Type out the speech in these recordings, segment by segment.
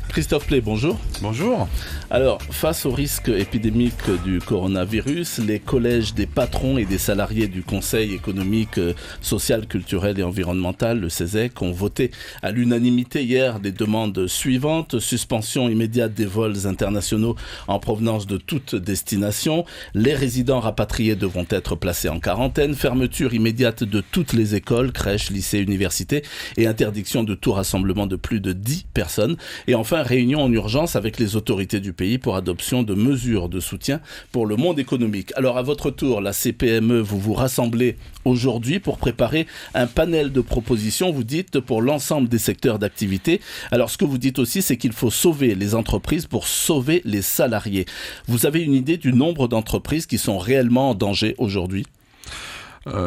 Christophe Pley, bonjour. Bonjour. Alors, face au risque épidémique du coronavirus, les collèges des patrons et des salariés du Conseil économique, social, culturel et environnemental, le CESEC, ont voté à l'unanimité hier les demandes suivantes. Suspension immédiate des vols internationaux en provenance de toute destination. Les résidents rapatriés devront être placés en quarantaine. Fermeture immédiate de toutes les écoles, crèches, lycées, universités et interdiction de tout rassemblement de plus de 10 personnes. Et enfin, réunion en urgence avec les autorités du pays pour adoption de mesures de soutien pour le monde économique. Alors à votre tour, la CPME, vous vous rassemblez aujourd'hui pour préparer un panel de propositions, vous dites, pour l'ensemble des secteurs d'activité. Alors ce que vous dites aussi, c'est qu'il faut sauver les entreprises pour sauver les salariés. Vous avez une idée du nombre d'entreprises qui sont réellement en danger aujourd'hui ?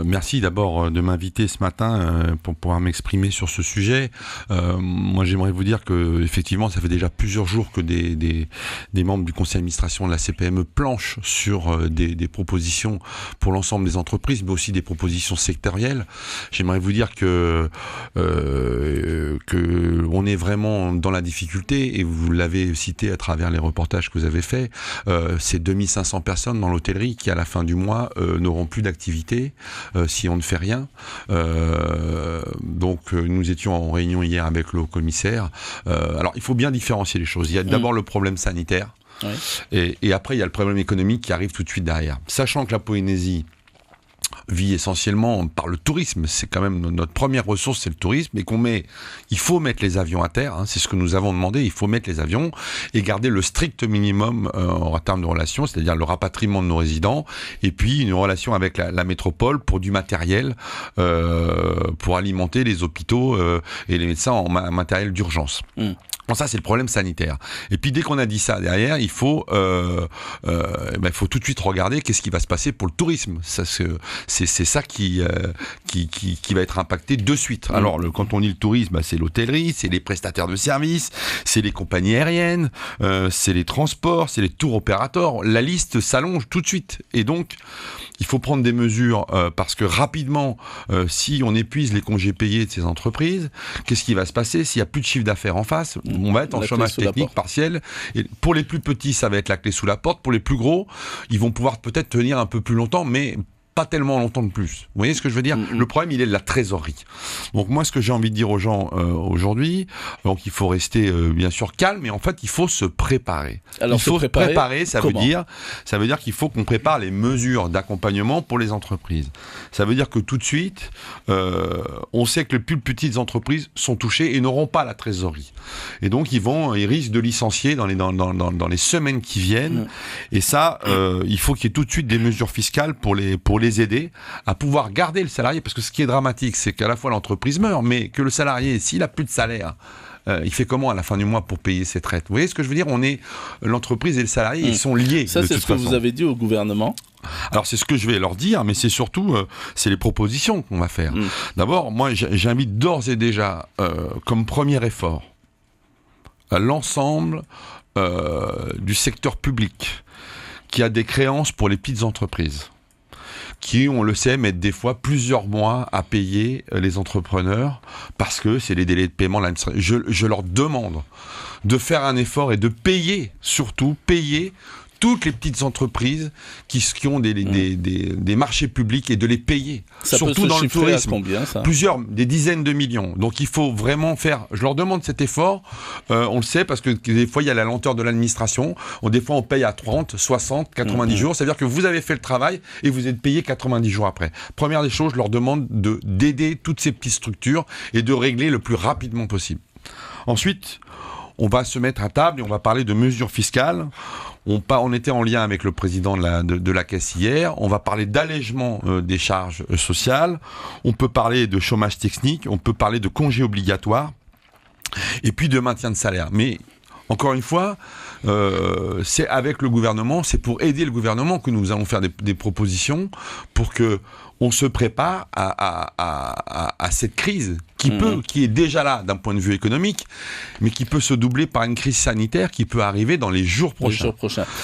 Merci d'abord de m'inviter ce matin pour pouvoir m'exprimer sur ce sujet. Moi, j'aimerais vous dire que effectivement, ça fait déjà plusieurs jours que des membres du conseil d'administration de la CPME planchent sur des propositions pour l'ensemble des entreprises, mais aussi des propositions sectorielles. J'aimerais vous dire que on est vraiment dans la difficulté, et vous l'avez cité à travers les reportages que vous avez faits. C'est 2500 personnes dans l'hôtellerie qui, à la fin du mois, n'auront plus d'activité. Si on ne fait rien. Donc nous étions en réunion hier avec le haut-commissaire. Alors il faut bien différencier les choses. Il y a d'abord le problème sanitaire, et après il y a le problème économique qui arrive tout de suite derrière. Sachant que la Polynésie vit essentiellement par le tourisme, c'est quand même notre première ressource, c'est le tourisme, et il faut mettre les avions à terre, c'est ce que nous avons demandé, il faut mettre les avions et garder le strict minimum en termes de relations, c'est-à-dire le rapatriement de nos résidents, et puis une relation avec la métropole pour du matériel, pour alimenter les hôpitaux et les médecins en matériel d'urgence. Bon, ça c'est le problème sanitaire. Et puis dès qu'on a dit ça derrière, il faut tout de suite regarder qu'est-ce qui va se passer pour le tourisme. Ça, c'est ça qui va être impacté de suite. Alors quand on dit le tourisme, c'est l'hôtellerie, c'est les prestataires de services, c'est les compagnies aériennes, c'est les transports, c'est les tours opérateurs. La liste s'allonge tout de suite. Et donc il faut prendre des mesures parce que rapidement, si on épuise les congés payés de ces entreprises, qu'est-ce qui va se passer s'il n'y a plus de chiffre d'affaires en face? On va être en chômage technique partiel. Et pour les plus petits, ça va être la clé sous la porte. Pour les plus gros, ils vont pouvoir peut-être tenir un peu plus longtemps, mais pas tellement longtemps de plus. Vous voyez ce que je veux dire ? Le problème, il est de la trésorerie. Donc moi, ce que j'ai envie de dire aux gens aujourd'hui, donc il faut rester bien sûr calme, mais en fait, il faut se préparer. Alors, il faut se préparer, ça veut dire qu'il faut qu'on prépare les mesures d'accompagnement pour les entreprises. Ça veut dire que tout de suite, on sait que les plus petites entreprises sont touchées et n'auront pas la trésorerie. Et donc, ils risquent de licencier dans les semaines qui viennent. Et ça, il faut qu'il y ait tout de suite des mesures fiscales pour les aider à pouvoir garder le salarié, parce que ce qui est dramatique, c'est qu'à la fois l'entreprise meurt, mais que le salarié, s'il n'a plus de salaire, il fait comment à la fin du mois pour payer ses traites ? Vous voyez ce que je veux dire ? L'entreprise et le salarié, ils sont liés. Ça, c'est ce que vous avez dit au gouvernement ? Alors c'est ce que je vais leur dire, mais c'est surtout c'est les propositions qu'on va faire. D'abord, moi j'invite d'ores et déjà comme premier effort à l'ensemble du secteur public qui a des créances pour les petites entreprises, qui, on le sait, mettent des fois plusieurs mois à payer les entrepreneurs parce que c'est les délais de paiement. Je leur demande de faire un effort et de payer, surtout payer toutes les petites entreprises qui ont des marchés publics, et de les payer. Ça surtout peut se dans le tourisme. À combien, ça ? Des dizaines de millions. Donc il faut vraiment je leur demande cet effort. On le sait parce que des fois il y a la lenteur de l'administration. Des fois on paye à 30, 60, 90 jours. Ça veut dire que vous avez fait le travail et vous êtes payé 90 jours après. Première des choses, je leur demande d'aider toutes ces petites structures et de régler le plus rapidement possible. Ensuite, on va se mettre à table et on va parler de mesures fiscales. On était en lien avec le président de la Caisse hier. On va parler d'allègement des charges sociales. On peut parler de chômage technique. On peut parler de congés obligatoires. Et puis de maintien de salaire. Mais encore une fois, c'est avec le gouvernement, c'est pour aider le gouvernement que nous allons faire des propositions pour que on se prépare à cette crise qui est déjà là d'un point de vue économique, mais qui peut se doubler par une crise sanitaire qui peut arriver dans les jours prochains.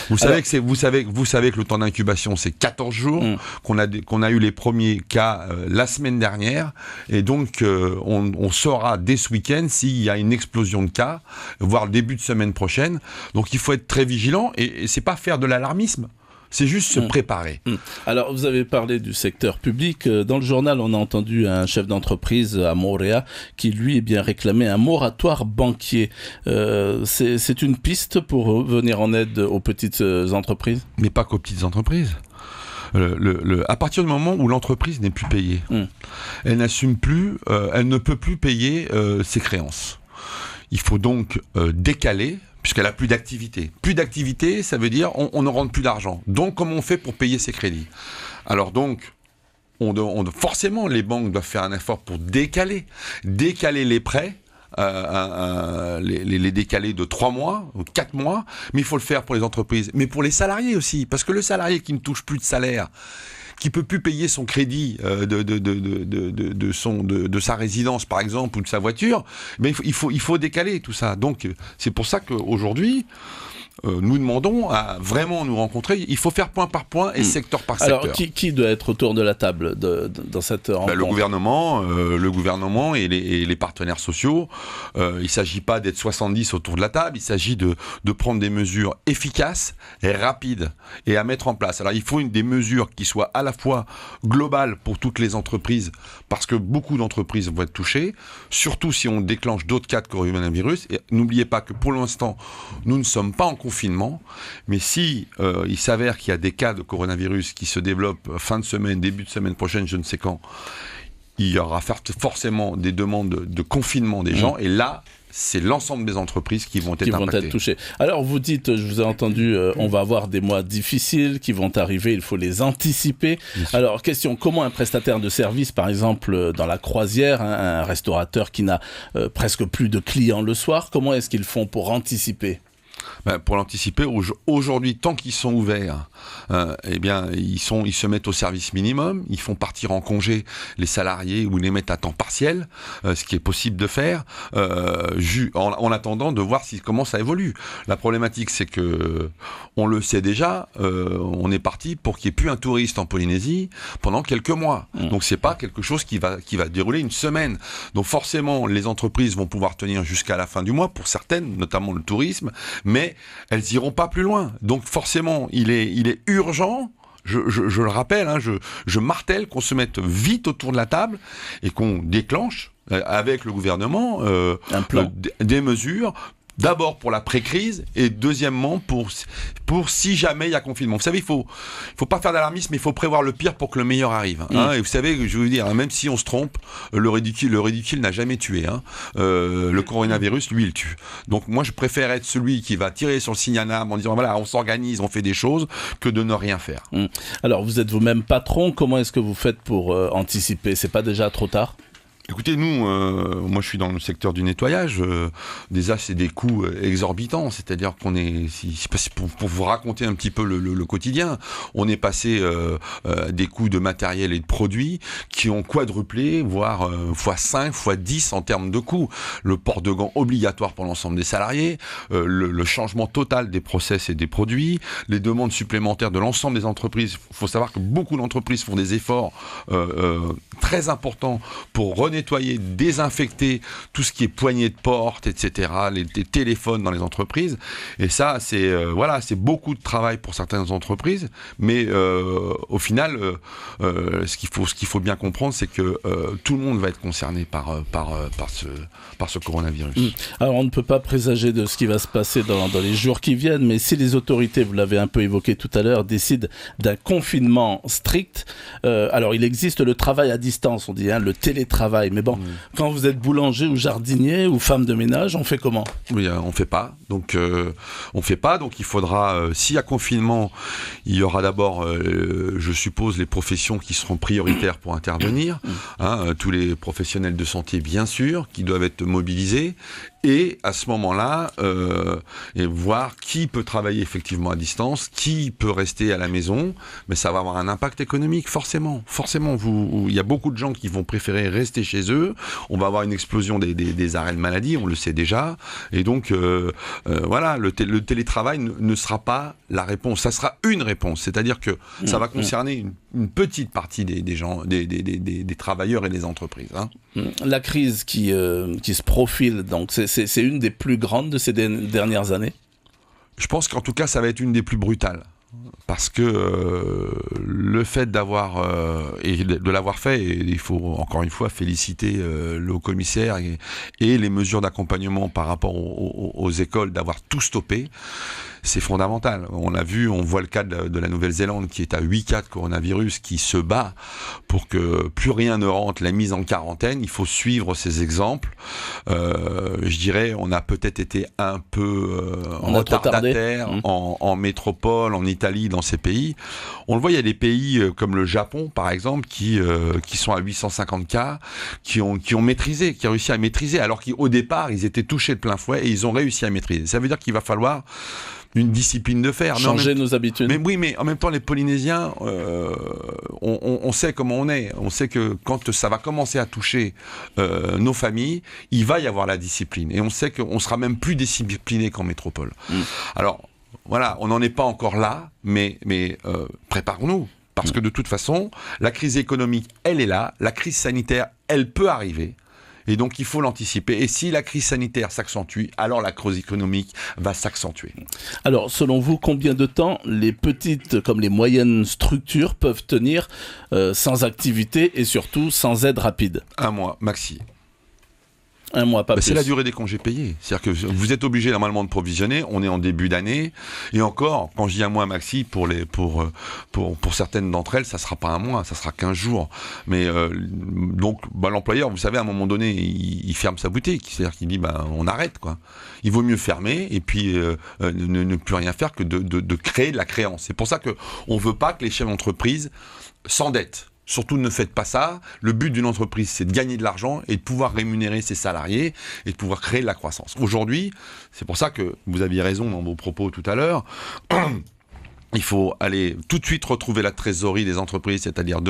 Vous savez que le temps d'incubation, c'est 14 jours, qu'on a eu les premiers cas la semaine dernière, et donc on saura dès ce week-end s'il y a une explosion de cas, voire le début de semaine prochaine. Donc il faut être très vigilant, et c'est pas faire de l'alarmisme. C'est juste se préparer. Alors, vous avez parlé du secteur public. Dans le journal, on a entendu un chef d'entreprise à Montréal qui, lui, réclamé un moratoire banquier. C'est une piste pour venir en aide aux petites entreprises ? Mais pas qu'aux petites entreprises. À partir du moment où l'entreprise n'est plus payée, elle n'assume plus, elle ne peut plus payer ses créances. Il faut donc décaler, puisqu'elle n'a plus d'activité. Plus d'activité, ça veut dire on ne rentre plus d'argent. Donc, comment on fait pour payer ses crédits ? Alors donc, forcément, les banques doivent faire un effort pour décaler les prêts, les décaler de 3 mois ou 4 mois, mais il faut le faire pour les entreprises, mais pour les salariés aussi, parce que le salarié qui ne touche plus de salaire, qui peut plus payer son crédit de sa résidence par exemple ou de sa voiture, mais il faut décaler tout ça. Donc c'est pour ça qu'aujourd'hui nous demandons à vraiment nous rencontrer. Il faut faire point par point et secteur par secteur. Alors, qui doit être autour de la table dans cette rencontre ? Le gouvernement et les partenaires sociaux. Il ne s'agit pas d'être 70 autour de la table. Il s'agit de prendre des mesures efficaces et rapides et à mettre en place. Alors, il faut des mesures qui soient à la fois globales pour toutes les entreprises, parce que beaucoup d'entreprises vont être touchées, surtout si on déclenche d'autres cas de coronavirus. Et n'oubliez pas que pour l'instant, nous ne sommes pas en confinement, mais si il s'avère qu'il y a des cas de coronavirus qui se développent fin de semaine, début de semaine prochaine, je ne sais quand, il y aura forcément des demandes de confinement des gens, et là, c'est l'ensemble des entreprises qui vont être touchées. Alors vous dites, je vous ai entendu, on va avoir des mois difficiles qui vont arriver, il faut les anticiper. Alors question, comment un prestataire de service, par exemple dans la croisière, un restaurateur qui n'a presque plus de clients le soir, comment est-ce qu'ils font pour anticiper ? Pour l'anticiper, aujourd'hui, tant qu'ils sont ouverts, ils se mettent au service minimum, ils font partir en congé les salariés ou les mettent à temps partiel, ce qui est possible de faire, en attendant de voir comment ça évolue. La problématique, c'est que, on le sait déjà, on est parti pour qu'il n'y ait plus un touriste en Polynésie pendant quelques mois. Donc c'est pas quelque chose qui va dérouler une semaine. Donc forcément, les entreprises vont pouvoir tenir jusqu'à la fin du mois, pour certaines, notamment le tourisme, mais elles n'iront pas plus loin. Donc forcément, il est urgent, je le rappelle, je martèle qu'on se mette vite autour de la table et qu'on déclenche avec le gouvernement un plan. Des mesures. D'abord pour la pré-crise et deuxièmement pour si jamais il y a confinement. Vous savez, il faut pas faire d'alarmisme, mais il faut prévoir le pire pour que le meilleur arrive. Et vous savez, je vais vous dire, même si on se trompe, le ridicule n'a jamais tué. Le coronavirus, lui, il tue. Donc moi, je préfère être celui qui va tirer sur le signal en disant voilà, on s'organise, on fait des choses, que de ne rien faire. Alors, vous êtes vous-même patron. Comment est-ce que vous faites pour anticiper ? C'est pas déjà trop tard ? Écoutez, nous, moi je suis dans le secteur du nettoyage, déjà c'est des coûts exorbitants, c'est-à-dire qu'on est, pour vous raconter un petit peu le quotidien, on est passé des coûts de matériel et de produits qui ont quadruplé, voire x5, x10 en termes de coûts. Le port de gants obligatoire pour l'ensemble des salariés, le changement total des process et des produits, les demandes supplémentaires de l'ensemble des entreprises. Il faut savoir que beaucoup d'entreprises font des efforts très importants pour nettoyer, désinfecter tout ce qui est poignées de porte, etc., les téléphones dans les entreprises. Et ça, c'est beaucoup de travail pour certaines entreprises. Mais au final, ce qu'il faut bien comprendre, c'est que tout le monde va être concerné par ce coronavirus. Alors, on ne peut pas présager de ce qui va se passer dans les jours qui viennent, mais si les autorités, vous l'avez un peu évoqué tout à l'heure, décident d'un confinement strict, alors il existe le travail à distance, on dit, le télétravail. Mais bon, quand vous êtes boulanger ou jardinier ou femme de ménage, on fait comment ? Oui, on fait pas. Donc, il faudra, s'il y a confinement, il y aura d'abord, je suppose, les professions qui seront prioritaires pour intervenir. Tous les professionnels de santé, bien sûr, qui doivent être mobilisés. Et à ce moment-là, et voir qui peut travailler effectivement à distance, qui peut rester à la maison, mais ça va avoir un impact économique, forcément. Forcément, il y a beaucoup de gens qui vont préférer rester chez chez eux, on va avoir une explosion des arrêts de maladie, on le sait déjà, et donc voilà, le télétravail ne sera pas la réponse, ça sera une réponse, c'est-à-dire que ça va concerner une petite partie des gens, des travailleurs et des entreprises. Hein. La crise qui se profile, donc c'est une des plus grandes de ces dernières années? Je pense qu'en tout cas, ça va être une des plus brutales. Parce que le fait d'avoir et de l'avoir fait, et il faut encore une fois féliciter le haut-commissaire et les mesures d'accompagnement par rapport aux écoles, d'avoir tout stoppé, c'est fondamental. On l'a vu, on voit le cas de la Nouvelle-Zélande qui est à 8 cas de coronavirus, qui se bat pour que plus rien ne rentre, la mise en quarantaine. Il faut suivre ces exemples. Je dirais, on a peut-être été un peu retardataire en métropole, en Italie, dans ces pays. On le voit, il y a des pays comme le Japon, par exemple, qui sont à 850 cas, qui ont maîtrisé, qui ont réussi à maîtriser, alors qu'au départ, ils étaient touchés de plein fouet et ils ont réussi à maîtriser. Ça veut dire qu'il va falloir une discipline de fer. Changer nos habitudes. Mais oui, mais en même temps, les Polynésiens, on sait comment on est. On sait que quand ça va commencer à toucher nos familles, il va y avoir la discipline. Et on sait qu'on sera même plus discipliné qu'en métropole. Alors, voilà, on n'en est pas encore là, mais préparons-nous. Parce que de toute façon, la crise économique, elle est là. La crise sanitaire, elle peut arriver. Et donc, il faut l'anticiper. Et si la crise sanitaire s'accentue, alors la crise économique va s'accentuer. Alors, selon vous, combien de temps les petites comme les moyennes structures peuvent tenir sans activité et surtout sans aide rapide? 1 mois, maxi. 1 mois, pas plus. C'est la durée des congés payés. C'est-à-dire que vous êtes obligé normalement de provisionner. On est en début d'année. Et encore, quand je dis 1 mois maxi, pour certaines d'entre elles, ça sera pas 1 mois, ça sera 15 jours. Mais donc, l'employeur, vous savez, à un moment donné, il ferme sa boutique. C'est-à-dire qu'il dit, on arrête, quoi. Il vaut mieux fermer et puis ne plus rien faire que de créer de la créance. C'est pour ça qu'on veut pas que les chefs d'entreprise s'endettent. Surtout, ne faites pas ça. Le but d'une entreprise, c'est de gagner de l'argent et de pouvoir rémunérer ses salariés et de pouvoir créer de la croissance. Aujourd'hui, c'est pour ça que vous aviez raison dans vos propos tout à l'heure. Il faut aller tout de suite retrouver la trésorerie des entreprises, c'est-à-dire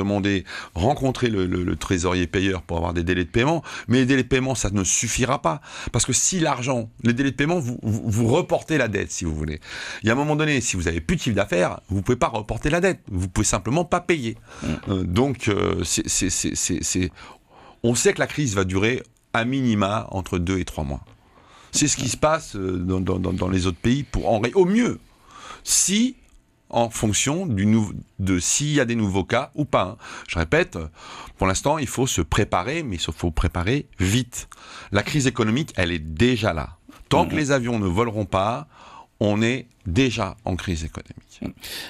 rencontrer le trésorier payeur pour avoir des délais de paiement. Mais les délais de paiement, ça ne suffira pas. Parce que si les délais de paiement, vous reportez la dette, si vous voulez. Il y a un moment donné, si vous n'avez plus de chiffre d'affaires, vous ne pouvez pas reporter la dette. Vous pouvez simplement pas payer. Donc, on sait que la crise va durer à minima entre 2 et 3 mois. C'est ce qui se passe dans les autres pays au mieux. En fonction s'il y a des nouveaux cas ou pas. Je répète, pour l'instant, il faut se préparer, mais il faut préparer vite. La crise économique, elle est déjà là. Tant que les avions ne voleront pas, on est déjà en crise économique.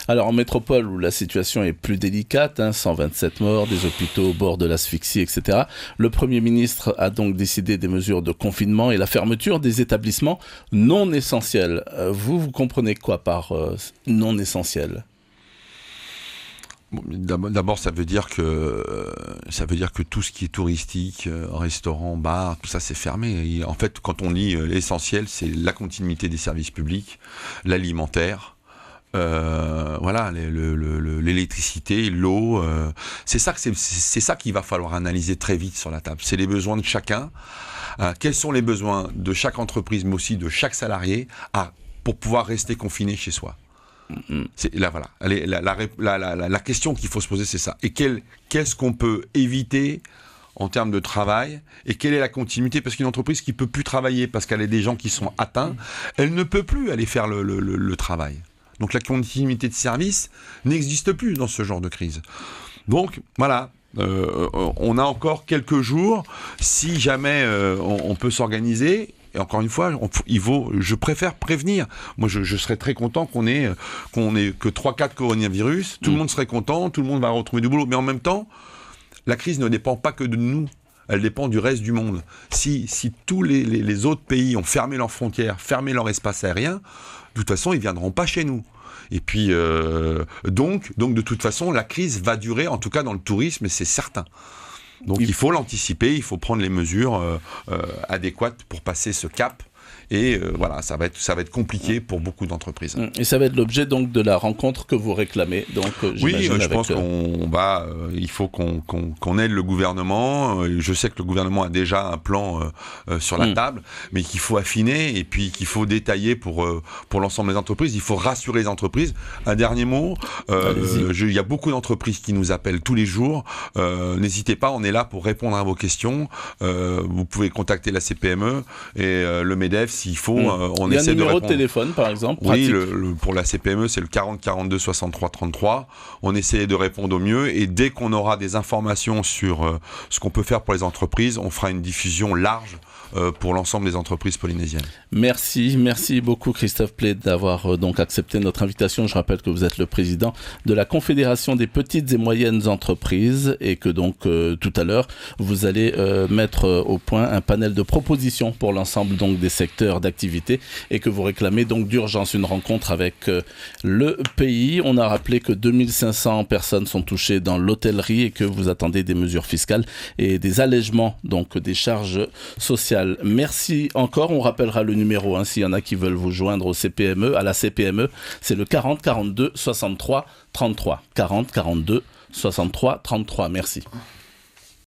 Alors en métropole où la situation est plus délicate, 127 morts, des hôpitaux au bord de l'asphyxie, etc., le Premier ministre a donc décidé des mesures de confinement et la fermeture des établissements non essentiels. Vous comprenez quoi par non essentiel ? Bon, d'abord, ça veut dire que tout ce qui est touristique, restaurant, bar, tout ça, c'est fermé. Et en fait, quand on dit l'essentiel, c'est la continuité des services publics, l'alimentaire, voilà, l'électricité, l'eau. C'est ça qu'il va falloir analyser très vite sur la table. C'est les besoins de chacun. Quels sont les besoins de chaque entreprise, mais aussi de chaque salarié, pour pouvoir rester confiné chez soi. Voilà. La question qu'il faut se poser, c'est ça. Et qu'est-ce qu'on peut éviter en termes de travail, et quelle est la continuité, parce qu'une entreprise qui ne peut plus travailler parce qu'elle a des gens qui sont atteints, elle ne peut plus aller faire le travail. Donc la continuité de service n'existe plus dans ce genre de crise. Donc voilà, on a encore quelques jours, si jamais on peut s'organiser. Et encore une fois, je préfère prévenir. Moi, je serais très content qu'on ait que 3 cas de coronavirus. Tout le monde serait content, tout le monde va retrouver du boulot. Mais en même temps, la crise ne dépend pas que de nous. Elle dépend du reste du monde. Si tous les autres pays ont fermé leurs frontières, fermé leur espace aérien, de toute façon, ils ne viendront pas chez nous. Et puis, donc, de toute façon, la crise va durer, en tout cas dans le tourisme, c'est certain. Donc il faut l'anticiper, il faut prendre les mesures adéquates pour passer ce cap et voilà, ça va être compliqué pour beaucoup d'entreprises. Et ça va être l'objet donc de la rencontre que vous réclamez. Donc, oui, je pense il faut qu'on aide le gouvernement. Je sais que le gouvernement a déjà un plan sur la table, mais qu'il faut affiner et puis qu'il faut détailler pour l'ensemble des entreprises. Il faut rassurer les entreprises. Un dernier mot, il y a beaucoup d'entreprises qui nous appellent tous les jours. N'hésitez pas, on est là pour répondre à vos questions. Vous pouvez contacter la CPME et le MEDEF s'il faut. On essaie de répondre. Il y a un numéro de téléphone, par exemple. Oui, pour la CPME, c'est le 40 42 63 33. On essaie de répondre au mieux et dès qu'on aura des informations sur ce qu'on peut faire pour les entreprises, on fera une diffusion large pour l'ensemble des entreprises polynésiennes. Merci beaucoup Christophe Pley d'avoir donc accepté notre invitation. Je rappelle que vous êtes le président de la Confédération des petites et moyennes entreprises et que donc tout à l'heure vous allez mettre au point un panel de propositions pour l'ensemble donc des secteurs d'activité et que vous réclamez donc d'urgence une rencontre avec le pays. On a rappelé que 2500 personnes sont touchées dans l'hôtellerie et que vous attendez des mesures fiscales et des allègements donc des charges sociales. Merci encore. On rappellera le numéro s'il y en a qui veulent vous joindre au CPME, à la CPME. C'est le 40 42 63 33. 40 42 63 33. Merci.